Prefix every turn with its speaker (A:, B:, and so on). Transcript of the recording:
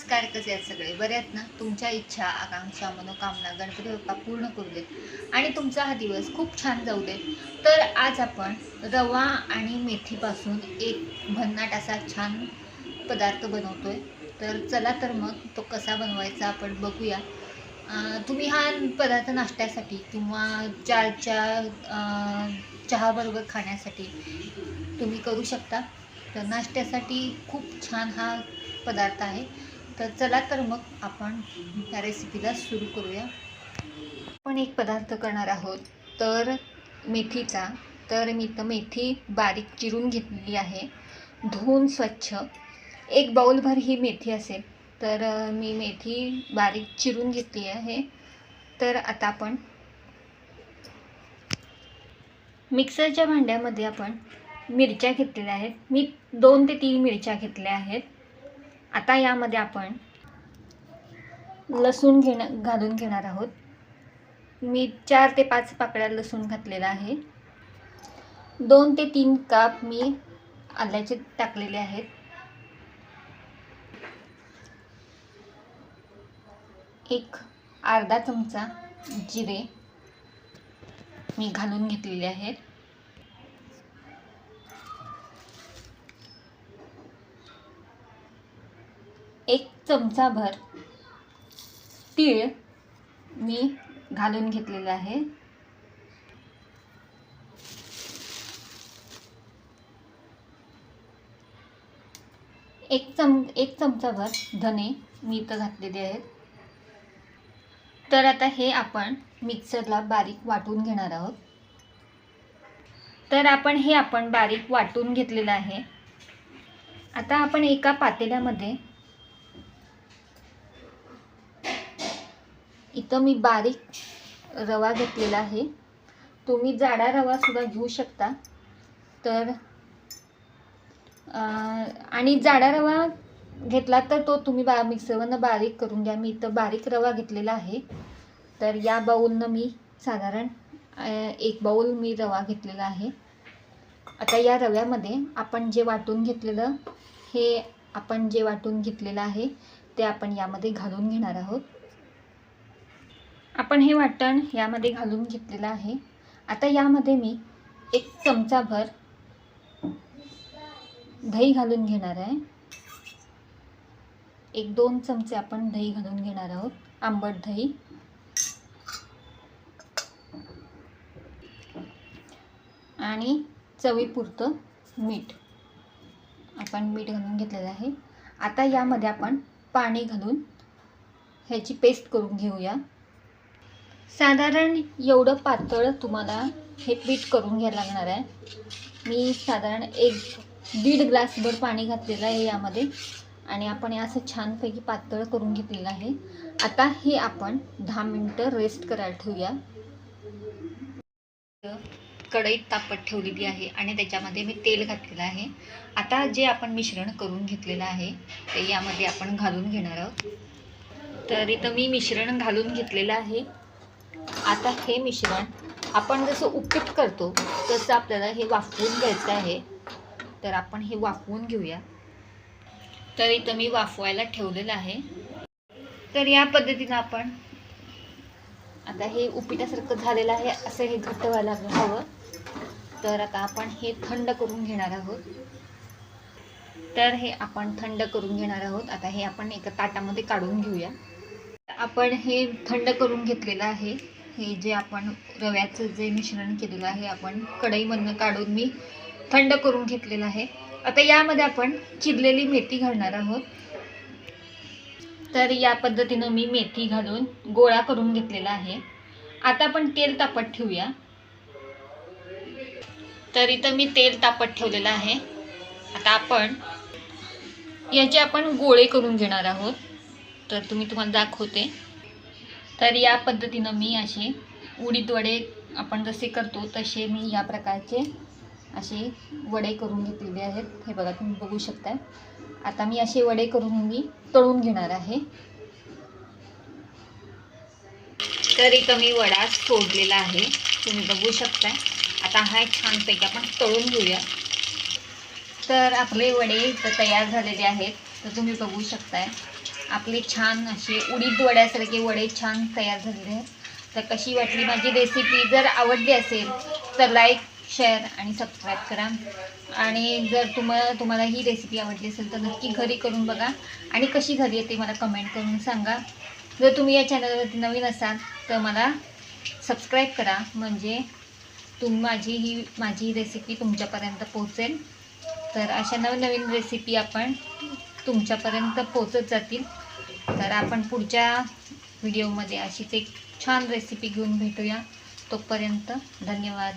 A: नमस्कार, कसे आहेत सगळे? बरे आहेत ना? तुमच्या इच्छा, आकांक्षा, मनोकामना गणपती बाप्पा पूर्ण करू देत आणि तुमचा हा दिवस खूप छान जाऊ देत. तर आज आपण रवा आणि मेथीपासून एक भन्नाट असा छान पदार्थ बनवतोय. तर चला तर मग तो कसा बनवायचा आपण बघूया. तुम्ही हा पदार्थ नाश्त्यासाठी किंवा चहाबरोबर खाण्यासाठी तुम्ही करू शकता. तर नाश्त्यासाठी खूप छान हा पदार्थ आहे. तर चला तर मग आपण ह्या रेसिपीला सुरू करूया. आपण एक पदार्थ करणार आहोत तर मेथीचा. तर मी तर मेथी बारीक चिरून घेतलेली आहे, धुवून स्वच्छ. एक बाउलभर ही मेथी असेल तर मी मेथी बारीक चिरून घेतली आहे. तर आता आपण मिक्सरच्या भांड्यामध्ये आपण मिरच्या घेतलेल्या आहेत. मी 2 ते 3 मिरच्या घेतल्या आहेत. आता यामध्ये आपण लसूण घालून घेणार आहोत. मी 4 ते 5 पाकळ्या लसूण घातलेला आहे. 2 ते 3 काप मी आल्याचे टाकलेले आहेत. एक अर्धा चमचा जिरे मी घालून घेतलेले आहेत. एक चमचाभर तीळ मी घालून घेतलेलं आहे. एक चमचाभर धने मी इथं घातलेले आहेत. तर आता हे आपण मिक्सरला बारीक वाटून घेणार आहोत. तर आपण बारीक वाटून घेतलेलं आहे. आता आपण एका पातेल्यामध्ये इथं मी बारीक रवा घेतलेला आहे. तुम्ही जाडा रवा सुद्धा घेऊ शकता. तर आणि जाडा रवा घेतला तर तो तुम्ही मिक्सरवरनं बारीक करून घ्या. मी इथं बारीक रवा घेतलेला आहे. तर या बाऊलनं मी साधारण 1 बाऊल मी रवा घेतलेला आहे. आता या रव्यामध्ये आपण जे वाटून घेतलेलं आहे ते आपण यामध्ये घालून घेणार आहोत. आपण हे वाटण यामध्ये घालून घेतलेलं आहे. आता यामध्ये मी 1 चमचाभर दही घालून घेणार आहे. 1-2 चमचे आपण दही घालून घेणार आहोत, आंबट दही. आणि चवीपुरतं मीठ घालून घेतलेलं आहे. आता यामध्ये आपण पाणी घालून ह्याची पेस्ट करून घेऊया. साधारण एवढं पातळ तुम्हाला हे पीठ करून घ्यायला लागणार आहे. मी साधारण 1-1.5 ग्लासभर पाणी घातलेलं आहे यामध्ये आणि आपण हे असं छानपैकी पातळ करून घेतलेलं आहे. आता हे आपण 10 मिनिटं रेस्ट करायला ठेवूया. कढईत तापत ठेवलेली आहे आणि त्याच्यामध्ये मी तेल घातलेलं आहे. आता जे आपण मिश्रण करून घेतलेलं आहे ते यामध्ये आपण घालून घेणार आहोत. तर इथं मी मिश्रण घालून घेतलेलं आहे. आता हे मिश्रण आपण जसं उपीट करतो तसं आपल्याला हे वाफवून घ्यायचं आहे. तर आपण हे वाफवून घेऊया. तर इथं मी वाफवायला ठेवलेलं आहे. तर या पद्धतीनं आपण आता हे उपिटासारखं झालेलं आहे. असं हे घट्ट व्हायला हवं. तर आता आपण हे थंड करून घेणार आहोत. आता हे आपण एका ताटामध्ये काढून घेऊया. आपण हे थंड करून घेतलेलं आहे. हे जे आपण रव्याचं जे मिश्रण केलेलं आहे आपण कढईमधनं काढून मी थंड करून घेतलेलं आहे. आता यामध्ये आपण चिरलेली मेथी घालणार आहोत. तर या पद्धतीनं मी मेथी घालून गोळा करून घेतलेला आहे. आता आपण तेल तापत ठेवूया. तर इथं मी तेल तापत ठेवलेलं आहे. आता आपण याचे गोळे करून घेणार आहोत. तर तुम्हाला दाखवते. तर या पद्धतीनं मी असे उडीद वडे आपण जसे करतो तसे मी या प्रकारचे असे वडे करून घेतलेले आहेत. हे बघा, तुम्ही बघू शकता. आता मी असे वडे करून मी तळून घेणार आहे. तर इथं मी वडा सोडलेला आहे, तुम्ही बघू शकता. आता हा छानपैकी आपण तळून घेऊया. तर आपले वडे तयार झालेले आहेत. तर तुम्ही बघू शकताय. आपले छान असे उडीद वड्यासारखे वडे छान तयार झालेले आहेत. तर कशी वाटली माझी रेसिपी? जर आवडली असेल तर लाईक, शेअर आणि सबस्क्राईब करा. आणि जर तुम्हाला ही रेसिपी आवडली असेल तर नक्की घरी करून बघा आणि कशी झाली आहे ते मला कमेंट करून सांगा. जर तुम्ही या चॅनलवरती नवीन असाल तर मला सबस्क्राईब करा, म्हणजे माझी रेसिपी तुमच्यापर्यंत पोहोचेल. तर अशा नवनवीन रेसिपी आपण तुमच्यापर्यंत पोहोचत जातील. तर आपण पुढच्या व्हिडिओमध्ये अशीच एक छान रेसिपी घेऊन भेटूया. तोपर्यंत धन्यवाद.